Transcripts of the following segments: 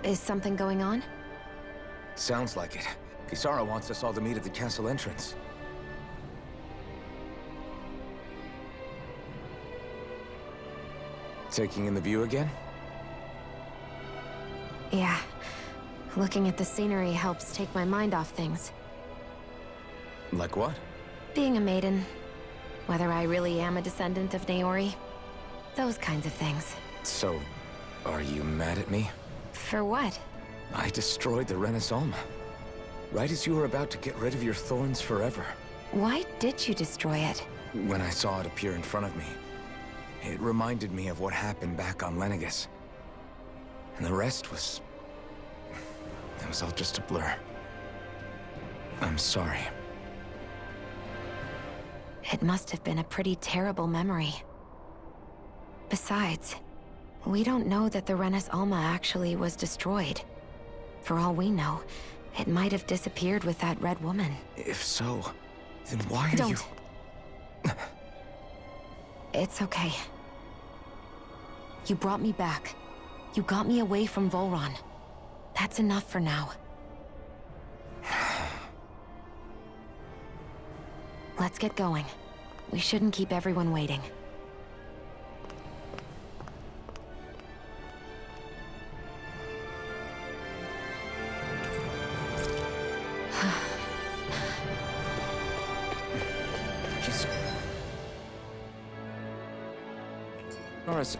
Is something going on? Sounds like it. Kisara wants us all to meet at the castle entrance. Taking in the view again? Yeah. Looking at the scenery helps take my mind off things. Like what? Being a maiden. Whether I really am a descendant of Naori. Those kinds of things. So, are you mad at me? For what? I destroyed the Renaissance. Right as you were about to get rid of your thorns forever. Why did you destroy it? When I saw it appear in front of me, it reminded me of what happened back on Lenegus. And the rest was... it was all just a blur. I'm sorry. It must have been a pretty terrible memory. Besides, we don't know that the Renis Alma actually was destroyed. For all we know, it might have disappeared with that red woman. If so, then why are you... Don't. It's okay. You brought me back. You got me away from Volron. That's enough for now. Let's get going. We shouldn't keep everyone waiting. Norris.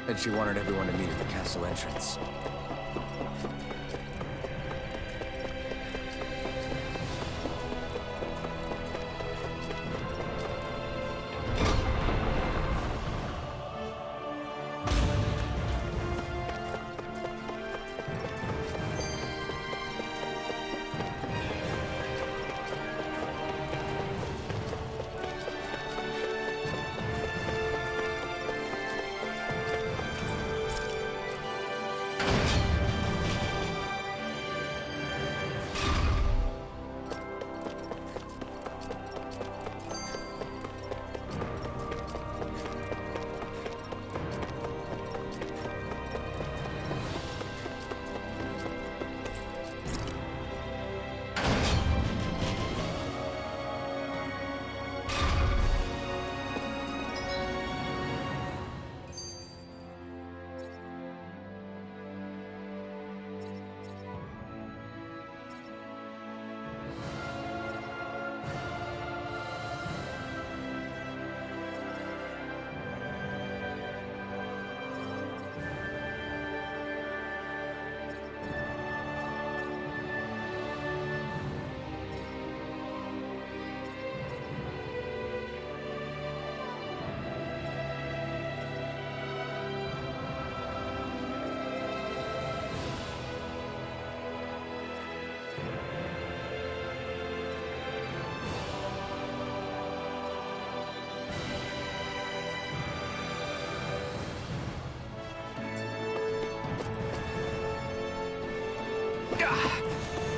And she wanted everyone to meet at the castle entrance.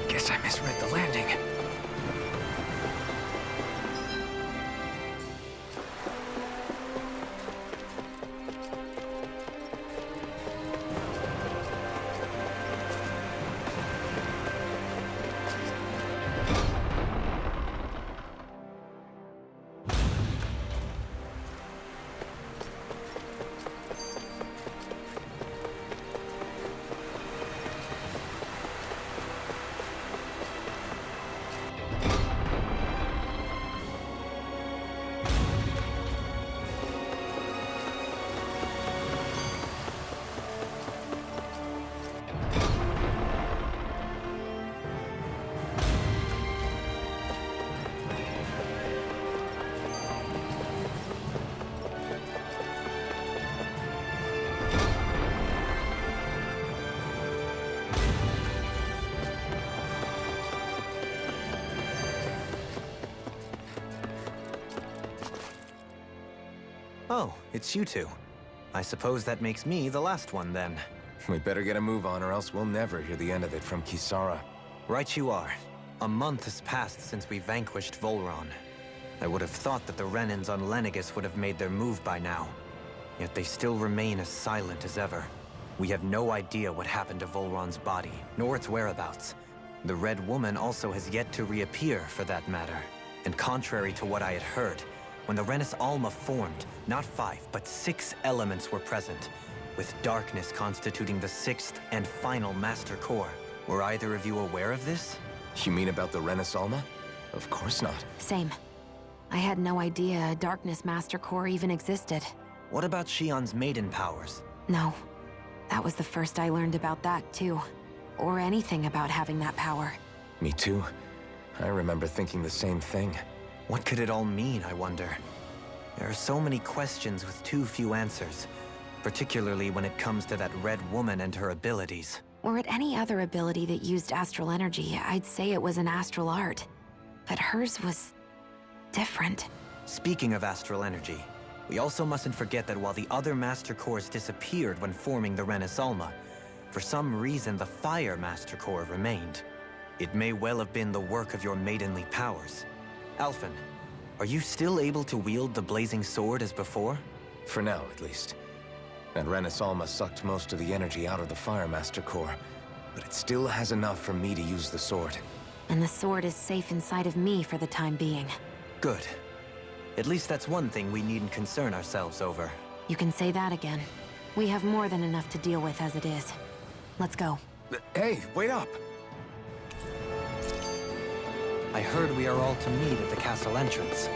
Guess I misread the landing. Oh, it's you two. I suppose that makes me the last one, then. We better get a move on, or else we'll never hear the end of it from Kisara. Right you are. A month has passed since we vanquished Volron. I would have thought that the Renans on Lenegis would have made their move by now. Yet they still remain as silent as ever. We have no idea what happened to Volron's body, nor its whereabouts. The Red Woman also has yet to reappear, for that matter. And contrary to what I had heard, when the Renis Alma formed, not 5, but 6 elements were present, with darkness constituting the 6th and final Master Core. Were either of you aware of this? You mean about the Renis Alma? Of course not. Same. I had no idea a Darkness Master Core even existed. What about Shion's maiden powers? No. That was the first I learned about that, too. Or anything about having that power. Me too. I remember thinking the same thing. What could it all mean, I wonder? There are so many questions with too few answers, particularly when it comes to that Red Woman and her abilities. Were it any other ability that used astral energy, I'd say it was an astral art. But hers was different. Speaking of astral energy, we also mustn't forget that while the other Master Cores disappeared when forming the Renis Alma, for some reason the Fire Master Core remained. It may well have been the work of your maidenly powers. Alphen, are you still able to wield the blazing sword as before? For now, at least. That Renis Alma sucked most of the energy out of the Fire Master Core, but it still has enough for me to use the sword. And the sword is safe inside of me for the time being. Good. At least that's one thing we needn't concern ourselves over. You can say that again. We have more than enough to deal with as it is. Let's go. Hey, wait up! I heard we are all to meet at the castle entrance.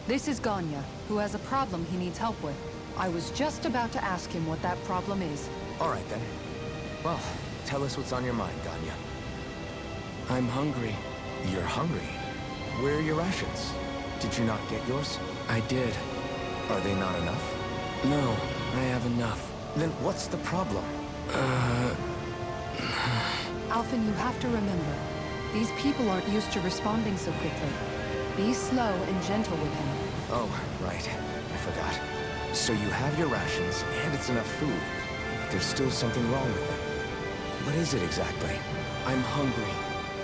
This is Ganya, who has a problem he needs help with. I was just about to ask him what that problem is. All right, then. Well, tell us what's on your mind, Ganya. I'm hungry. You're hungry? Where are your rations? Did you not get yours? I did. Are they not enough? No, I have enough. Then what's the problem? Alphen, you have to remember, these people aren't used to responding so quickly. Be slow and gentle with him. Oh, right. I forgot. So you have your rations, and it's enough food. But there's still something wrong with them. What is it exactly? I'm hungry.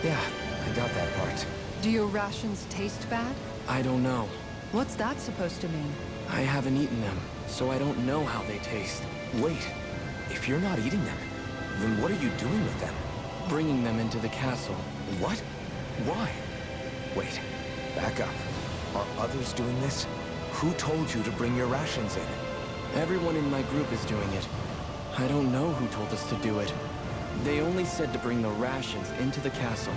Yeah, I got that part. Do your rations taste bad? I don't know. What's that supposed to mean? I haven't eaten them, so I don't know how they taste. Wait, if you're not eating them, then what are you doing with them? Bringing them into the castle. What? Why? Wait, back up. Are others doing this? Who told you to bring your rations in? Everyone in my group is doing it. I don't know who told us to do it. They only said to bring the rations into the castle.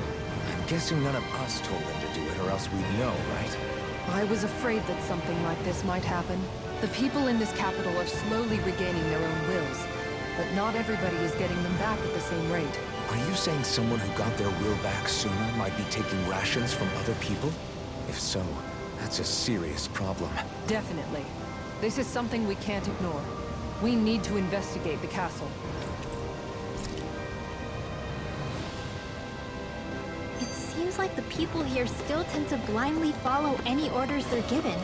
I'm guessing none of us told them to do it, or else we'd know, right? I was afraid that something like this might happen. The people in this capital are slowly regaining their own wills, but not everybody is getting them back at the same rate. Are you saying someone who got their will back sooner might be taking rations from other people? If so, that's a serious problem. Definitely. This is something we can't ignore. We need to investigate the castle. It seems like the people here still tend to blindly follow any orders they're given.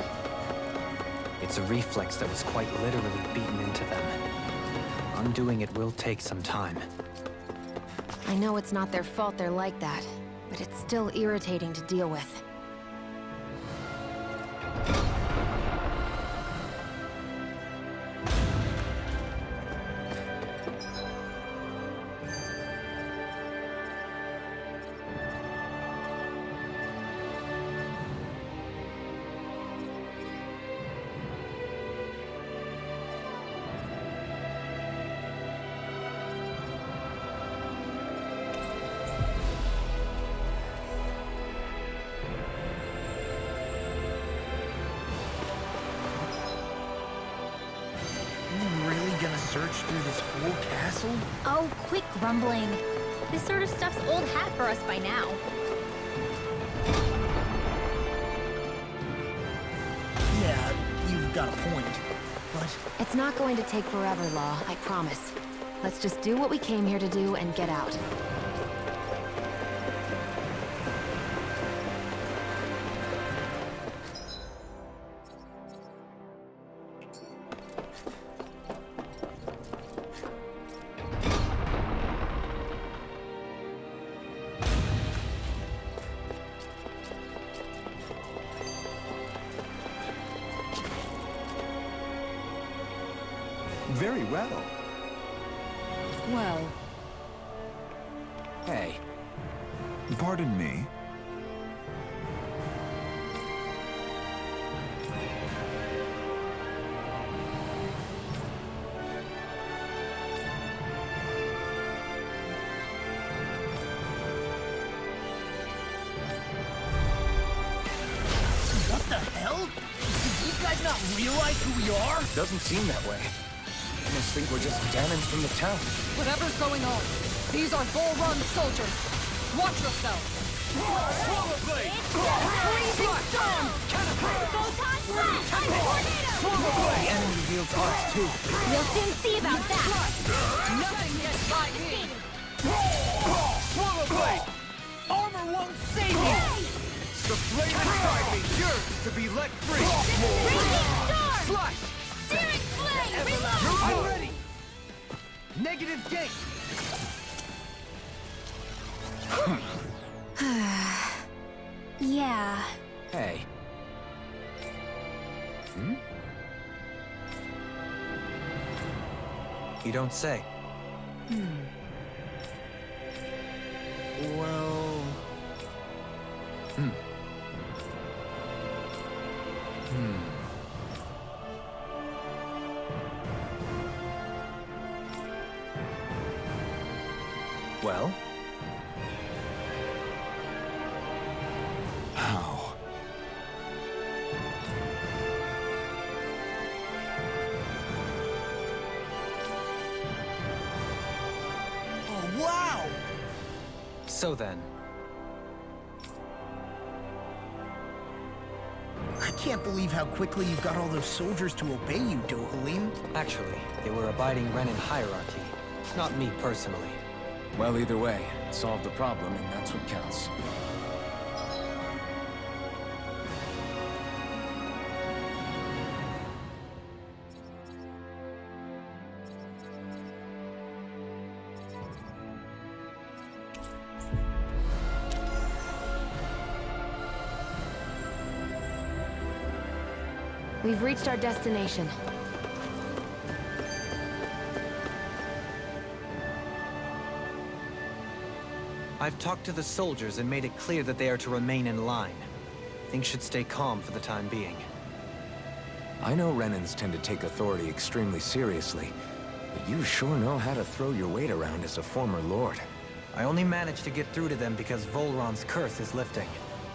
It's a reflex that was quite literally beaten into them. Undoing it will take some time. I know it's not their fault they're like that, but it's still irritating to deal with. Search through this whole castle? Oh, quit grumbling. This sort of stuff's old hat for us by now. Yeah, you've got a point. But It's not going to take forever, Law, I promise. Let's just do what we came here to do and get out. very well. Well, Hey, Pardon me? What the hell? Do these guys not realize who we are? doesn't seem that way. I must think we're just Danons from the town. whatever's going on, these are Volron soldiers. Watch yourselves. Freezing storm! Photon blast! Tornado! The enemy wields arts too. We'll soon see about that! Nothing gets by me! Swallow Blade! Armor won't save you! The flame inside me yearns to be let free! Raging storm! Slash! Searing flame! Reload! I'm ready! Negative gate! Yeah. Hey. You don't say. Well... Well? How? Oh, wow! So then, I can't believe how quickly you got all those soldiers to obey you, Dohalim. actually, they were abiding Renan hierarchy. Not me personally. Well, either way, it solved the problem, and that's what counts. We've reached our destination. I've talked to the soldiers and made it clear that they are to remain in line. Things should stay calm for the time being. I know Renans tend to take authority extremely seriously, but you sure know how to throw your weight around as a former lord. I only managed to get through to them because Volron's curse is lifting,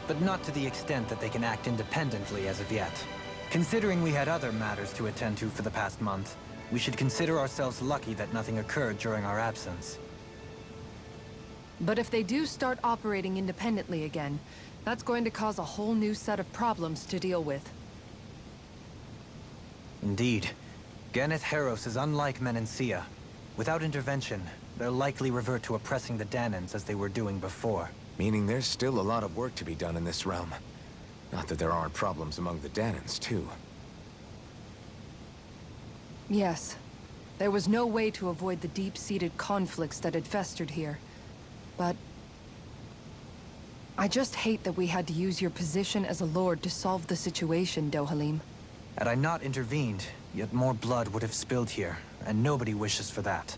but not to the extent that they can act independently as of yet. Considering we had other matters to attend to for the past month, we should consider ourselves lucky that nothing occurred during our absence. But if they do start operating independently again, that's going to cause a whole new set of problems to deal with. Indeed. Ganeth Heros is unlike Menancia. Without intervention, they'll likely revert to oppressing the Danans as they were doing before. Meaning there's still a lot of work to be done in this realm. Not that there aren't problems among the Danans, too. Yes. There was no way to avoid the deep-seated conflicts that had festered here. But... I just hate that we had to use your position as a lord to solve the situation, Dohalim. Had I not intervened, yet more blood would have spilled here, and nobody wishes for that.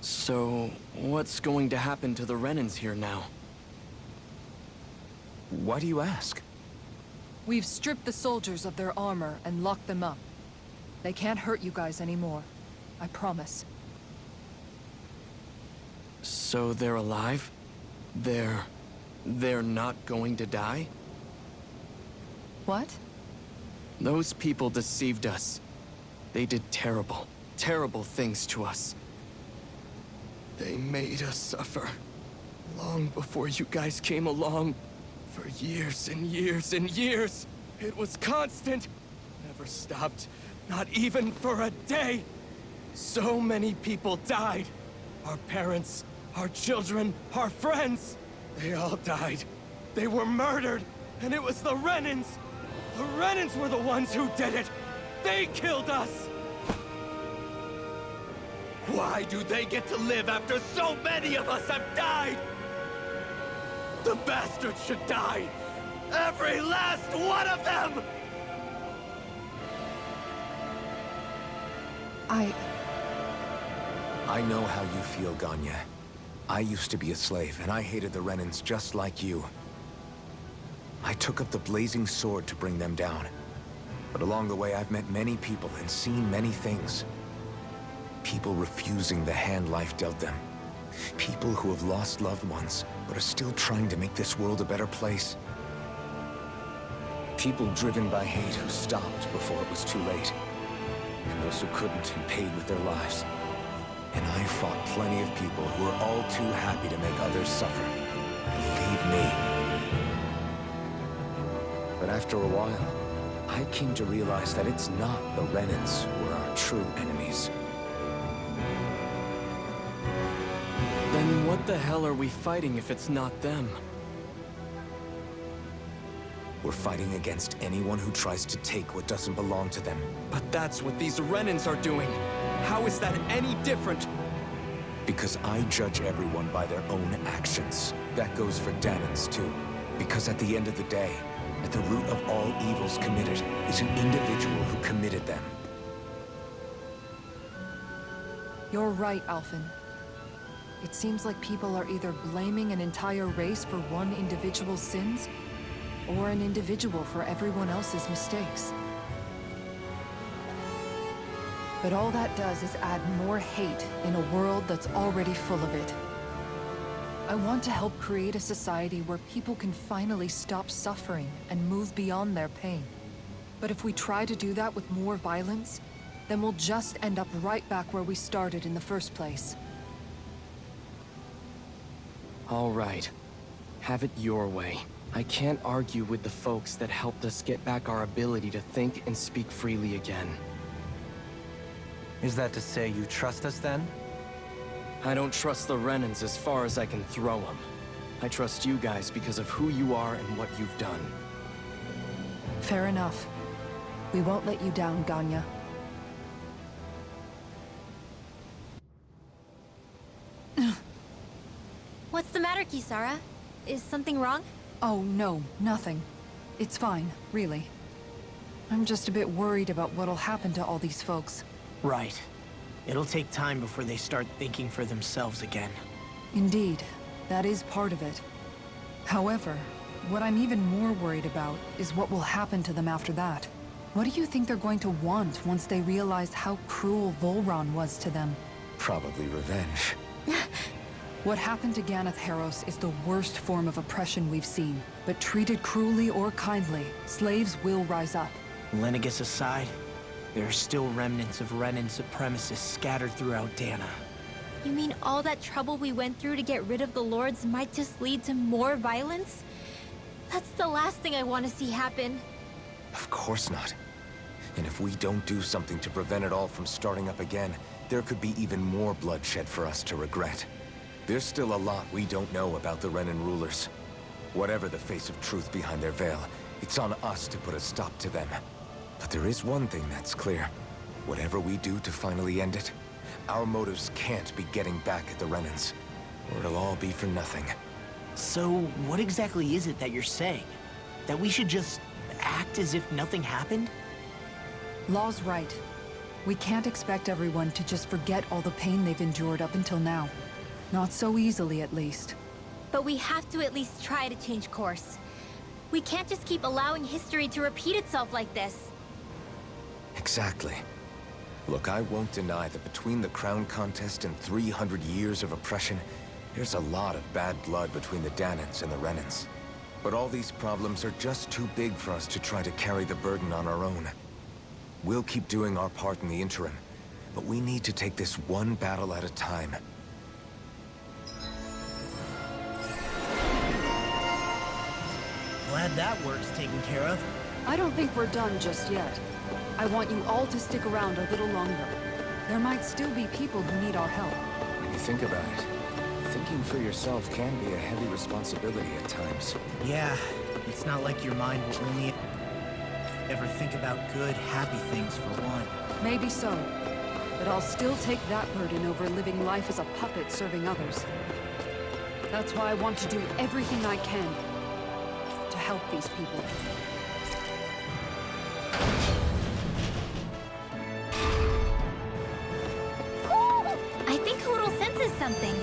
So, what's going to happen to the Renans here now? Why do you ask? We've stripped the soldiers of their armor and locked them up. They can't hurt you guys anymore. I promise. So they're alive? They're not going to die? What? Those people deceived us. They did terrible, terrible things to us. They made us suffer. Long before you guys came along. For years and years and years. It was constant. Never stopped. Not even for a day. So many people died. Our parents, our children, our friends. They all died. They were murdered. And it was the Renans. The Renans were the ones who did it. They killed us. Why do they get to live after so many of us have died? The bastards should die! Every last one of them! I know how you feel, Ganya. I used to be a slave, and I hated the Renans just like you. I took up the blazing sword to bring them down. But along the way, I've met many people and seen many things. People refusing the hand life dealt them. People who have lost loved ones, but are still trying to make this world a better place. People driven by hate who stopped before it was too late. And those who couldn't and paid with their lives. And I fought plenty of people who were all too happy to make others suffer. Believe me. But after a while, I came to realize that it's not the Renans who are our true enemies. Then what the hell are we fighting if it's not them? We're fighting against anyone who tries to take what doesn't belong to them. But that's what these Renans are doing. How is that any different? Because I judge everyone by their own actions. That goes for Dahnans too. Because at the end of the day, at the root of all evils committed is an individual who committed them. You're right, Alphen. It seems like people are either blaming an entire race for one individual's sins, or an individual for everyone else's mistakes. But all that does is add more hate in a world that's already full of it. I want to help create a society where people can finally stop suffering and move beyond their pain. But if we try to do that with more violence, then we'll just end up right back where we started in the first place. All right. Have it your way. I can't argue with the folks that helped us get back our ability to think and speak freely again. Is that to say you trust us then? I don't trust the Renans as far as I can throw them. I trust you guys because of who you are and what you've done. Fair enough. We won't let you down, Ganya. What's the matter, Kisara? Is something wrong? Oh, no, nothing. It's fine, really. I'm just a bit worried about what'll happen to all these folks. Right. It'll take time before they start thinking for themselves again. Indeed, that is part of it. However, what I'm even more worried about is what will happen to them after that. What do you think they're going to want once they realize how cruel Volron was to them? Probably revenge. What happened to Ganath Haros is the worst form of oppression we've seen. But treated cruelly or kindly, slaves will rise up. Lenegis aside, there are still remnants of Renan supremacists scattered throughout Dahna. You mean all that trouble we went through to get rid of the Lords might just lead to more violence? That's the last thing I want to see happen. Of course not. And if we don't do something to prevent it all from starting up again, there could be even more bloodshed for us to regret. There's still a lot we don't know about the Renan rulers. Whatever the face of truth behind their veil, it's on us to put a stop to them. But there is one thing that's clear. Whatever we do to finally end it, our motives can't be getting back at the Renans, or it'll all be for nothing. So, what exactly is it that you're saying? That we should just act as if nothing happened? Law's right. We can't expect everyone to just forget all the pain they've endured up until now. Not so easily, at least. But we have to at least try to change course. We can't just keep allowing history to repeat itself like this. Exactly. Look, I won't deny that between the crown contest and 300 years of oppression, there's a lot of bad blood between the Dahnans and the Renans. But all these problems are just too big for us to try to carry the burden on our own. We'll keep doing our part in the interim, but we need to take this one battle at a time. Glad that work's taken care of. I don't think we're done just yet. I want you all to stick around a little longer. There might still be people who need our help. When you think about it, thinking for yourself can be a heavy responsibility at times. Yeah, it's not like your mind will only ever think about good, happy things for one. Maybe so. But I'll still take that burden over living life as a puppet serving others. That's why I want to do everything I can to help these people. something.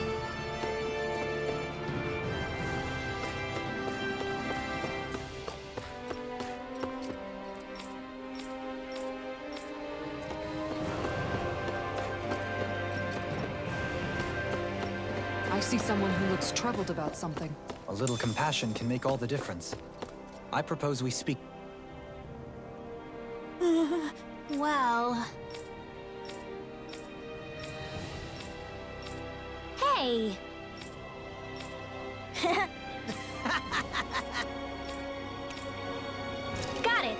I see someone who looks troubled about something. A little compassion can make all the difference. I propose we speak. Well... Hey! Got it!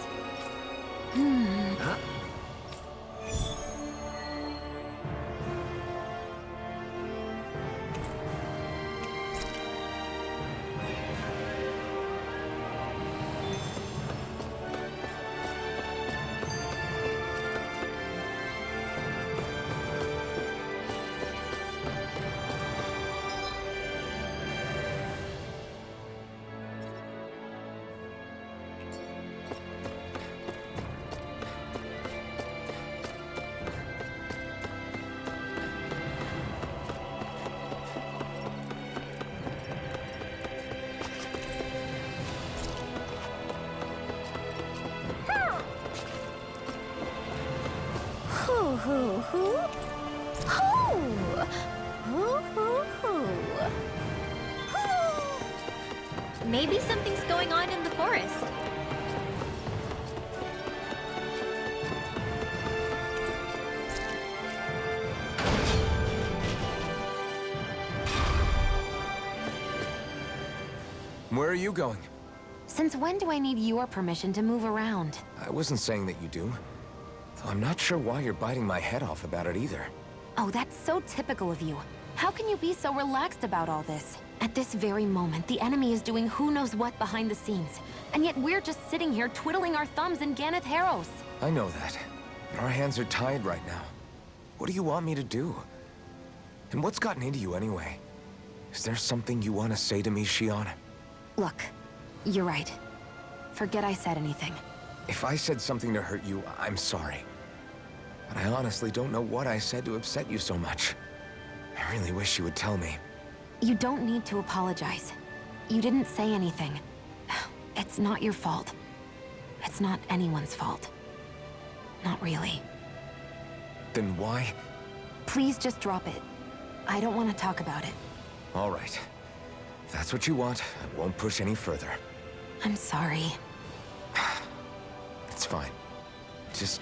Hoo hoo hoo. Hoo! Hoo hoo hoo. Hoo! Maybe something's going on in the forest. Where are you going? Since when do I need your permission to move around? I wasn't saying that you do. Though I'm not sure why you're biting my head off about it either. Oh, that's so typical of you. How can you be so relaxed about all this? At this very moment, the enemy is doing who knows what behind the scenes. And yet we're just sitting here twiddling our thumbs in Ganeth Harros. I know that. But our hands are tied right now. What do you want me to do? And what's gotten into you anyway? Is there something you want to say to me, Shion? Look, you're right. Forget I said anything. If I said something to hurt you, I'm sorry. But I honestly don't know what I said to upset you so much. I really wish you would tell me. You don't need to apologize. You didn't say anything. It's not your fault. It's not anyone's fault. Not really. Then why? Please just drop it. I don't want to talk about it. All right. If that's what you want, I won't push any further. I'm sorry. It's fine. Just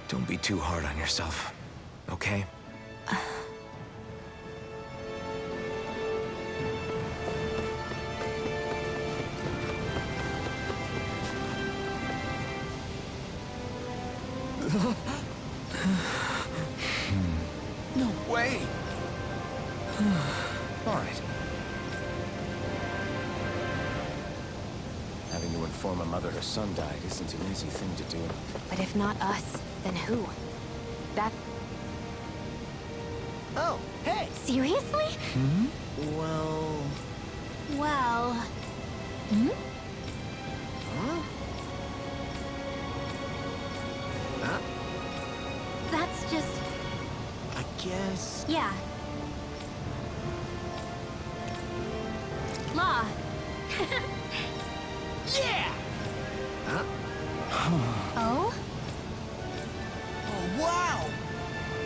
don't be too hard on yourself, okay? No way! All right. Having to inform a mother her son died isn't an easy thing to do. But if not us, then who? That... Oh, hey! Seriously? Well... Well... Hmm? Huh? Huh? That's just... I guess... yeah. Law. Yeah! Huh? Oh? Oh, wow!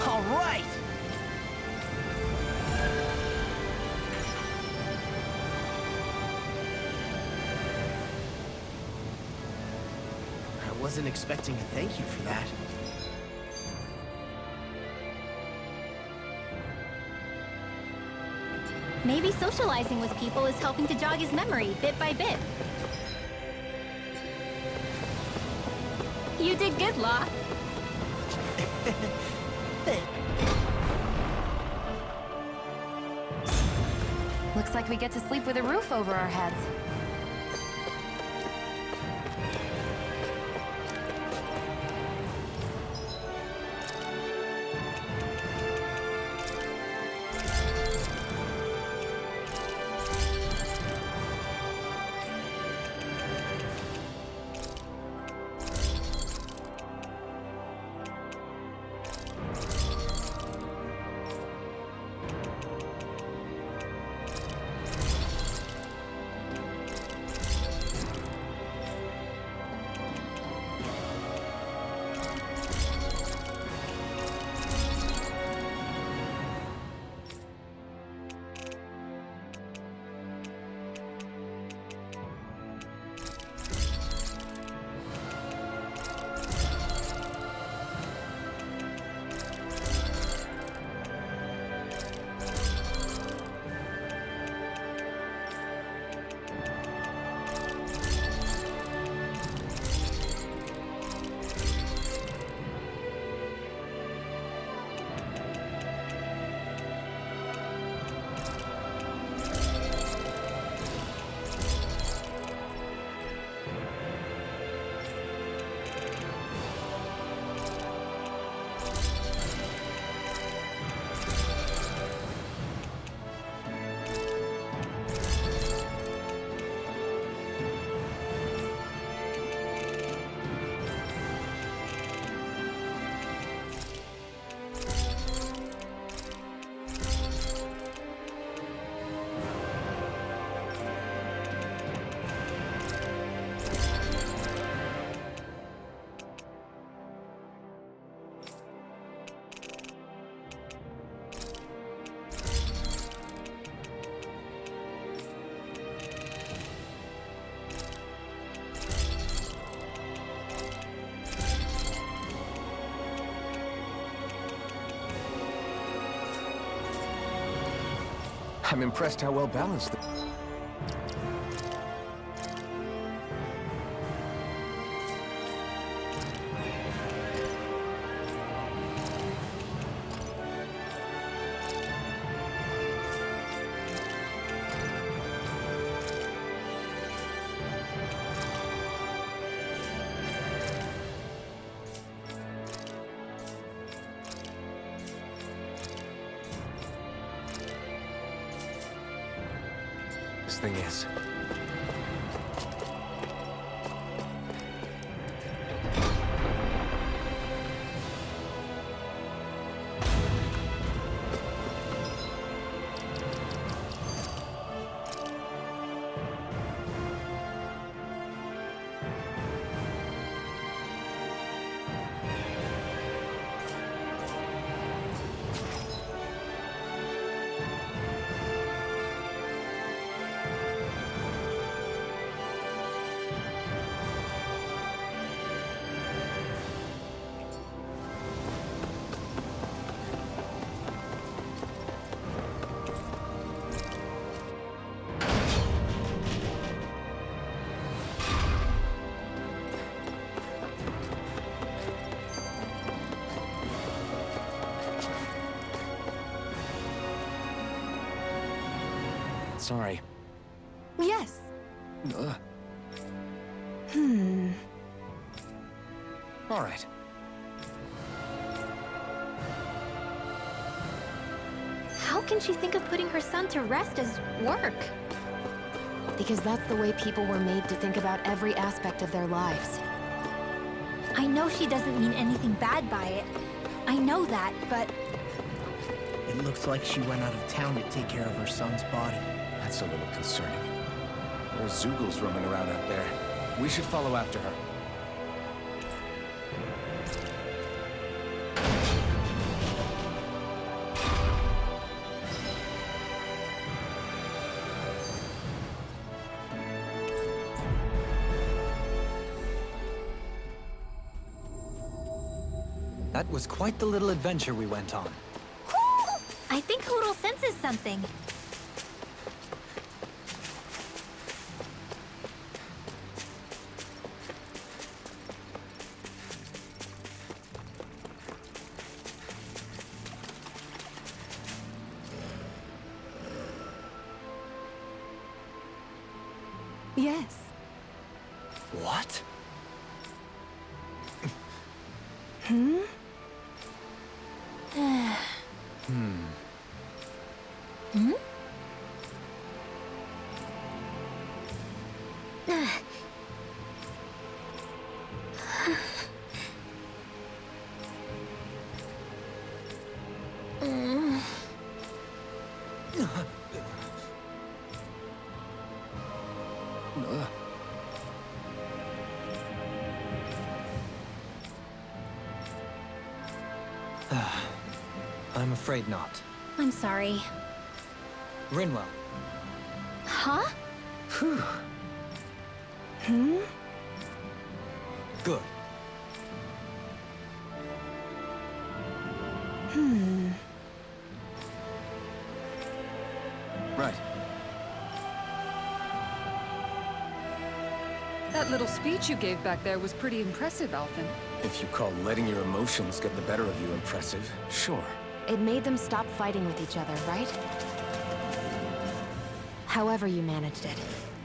All right! I wasn't expecting a thank you for that. Maybe socializing with people is helping to jog his memory bit by bit. You did good, Law. Looks like we get to sleep with a roof over our heads. I'm impressed how well balanced. This thing is. Sorry. Yes. Ugh. All right. How can she think of putting her son to rest as work? Because that's the way people were made to think about every aspect of their lives. I know she doesn't mean anything bad by it. I know that, but It looks like she went out of town to take care of her son's body. That's a little concerning. There are Zeugles roaming around out there. We should follow after her. That was quite the little adventure we went on. I think Hootle senses something. Yes. What? I'm afraid not. I'm sorry. Rinwell. Huh? Good. Right. That little speech you gave back there was pretty impressive, Alphen. If you call letting your emotions get the better of you impressive, sure. It made them stop fighting with each other, right? However you managed it,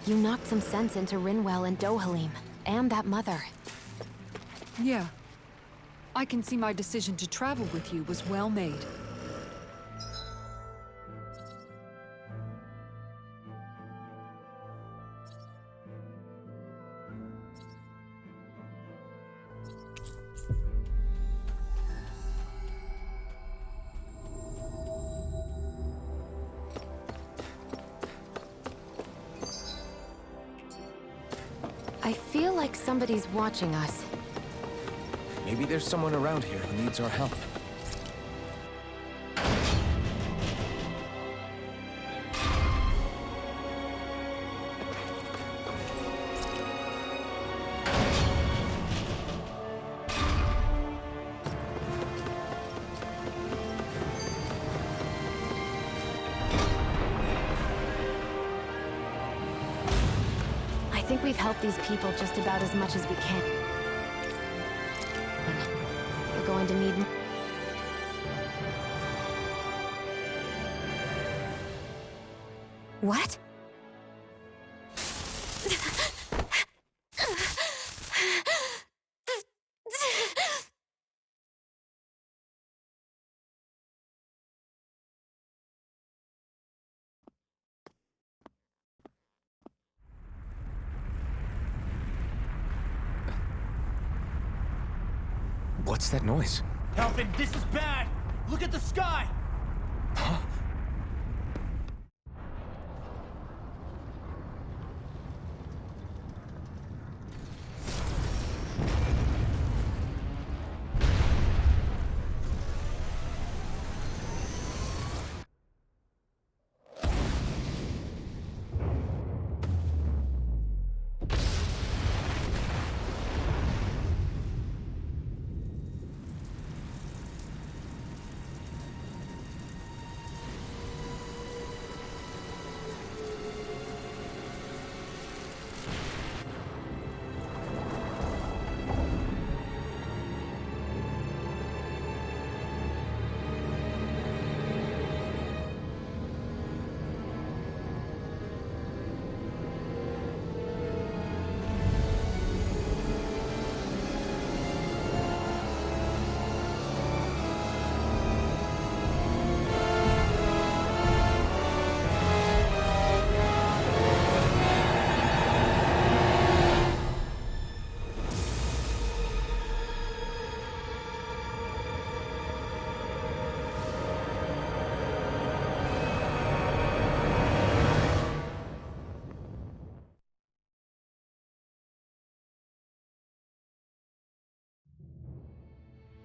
you knocked some sense into Rinwell and Dohalim, and that mother. Yeah. I can see my decision to travel with you was well made. I feel like somebody's watching us. Maybe there's someone around here who needs our help. think we've helped these people just about as much as we can. We're going to need... What? What's that noise? Helvin, this is bad! Look at the sky! Huh?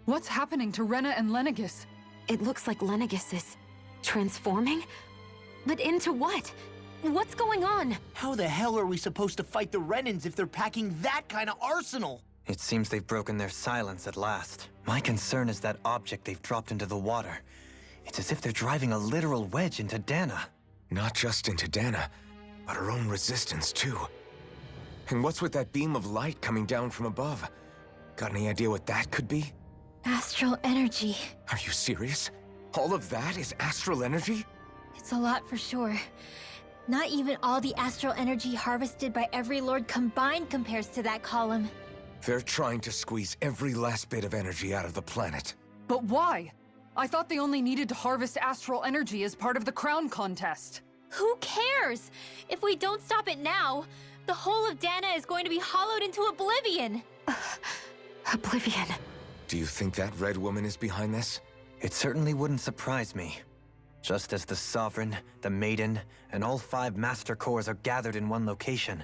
What's happening to Rena and Lenegis? It looks like Lenegis is... transforming? But into what? What's going on? How the hell are we supposed to fight the Renans if they're packing that kind of arsenal? It seems they've broken their silence at last. My concern is that object they've dropped into the water. It's as if they're driving a literal wedge into Dana. Not just into Dana, but her own resistance, too. And what's with that beam of light coming down from above? Got any idea what that could be? Astral energy. Are you serious? All of that is astral energy? It's a lot for sure. Not even all the astral energy harvested by every lord combined compares to that column. They're trying to squeeze every last bit of energy out of the planet. But why? I thought they only needed to harvest astral energy as part of the crown contest. Who cares? If we don't stop it now, the whole of Dana is going to be hollowed into oblivion. Oblivion. Do you think that red woman is behind this? It certainly wouldn't surprise me. Just as the Sovereign, the Maiden, and all 5 Master Cores are gathered in one location,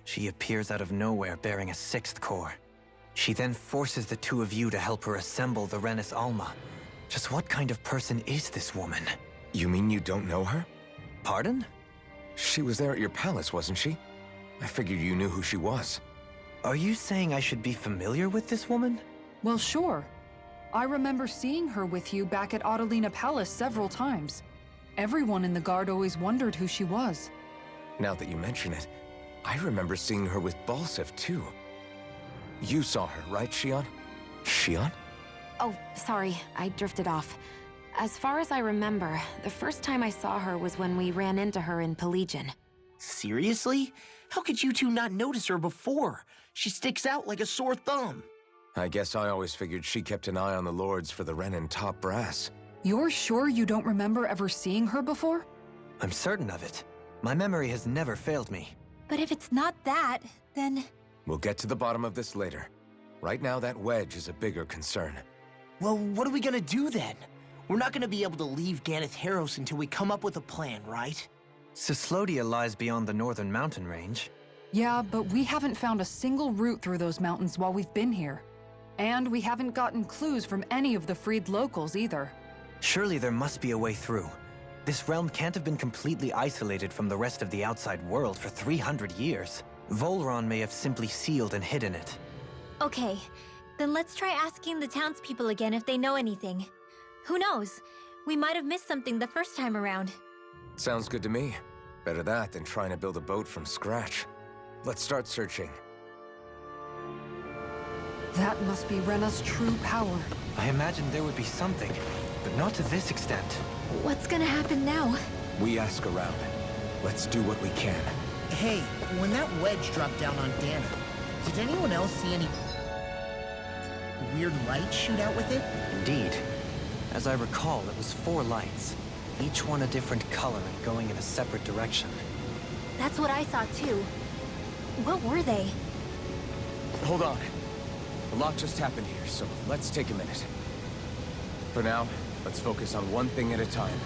she appears out of nowhere bearing a 6th core. She then forces the 2 of you to help her assemble the Renis Alma. Just what kind of person is this woman? You mean you don't know her? Pardon? She was there at your palace, wasn't she? I figured you knew who she was. Are you saying I should be familiar with this woman? Well, sure. I remember seeing her with you back at Adelina Palace several times. Everyone in the guard always wondered who she was. Now that you mention it, I remember seeing her with Balsif, too. You saw her, right, Shion? Shion? Oh, sorry, I drifted off. As far as I remember, the first time I saw her was when we ran into her in Pelegion. Seriously? How could you two not notice her before? She sticks out like a sore thumb. I guess I always figured she kept an eye on the lords for the Renan top brass. You're sure you don't remember ever seeing her before? I'm certain of it. My memory has never failed me. But if it's not that, then... We'll get to the bottom of this later. Right now, that wedge is a bigger concern. Well, what are we gonna do then? We're not gonna be able to leave Ganath Haros until we come up with a plan, right? Cyslodia lies beyond the northern mountain range. Yeah, but we haven't found a single route through those mountains while we've been here. And we haven't gotten clues from any of the freed locals either. Surely there must be a way through. This realm can't have been completely isolated from the rest of the outside world for 300 years. Volron may have simply sealed and hidden it. Okay, then let's try asking the townspeople again if they know anything. Who knows? We might have missed something the first time around. Sounds good to me. Better that than trying to build a boat from scratch. Let's start searching. That must be Rena's true power. I imagined there would be something, but not to this extent. What's gonna happen now? We ask around. Let's do what we can. Hey, when that wedge dropped down on Dana, did anyone else see any weird lights shoot out with it? Indeed. As I recall, it was 4 lights, each one a different color and going in a separate direction. That's what I saw too. What were they? Hold on. A lot just happened here, so let's take a minute. For now, let's focus on one thing at a time.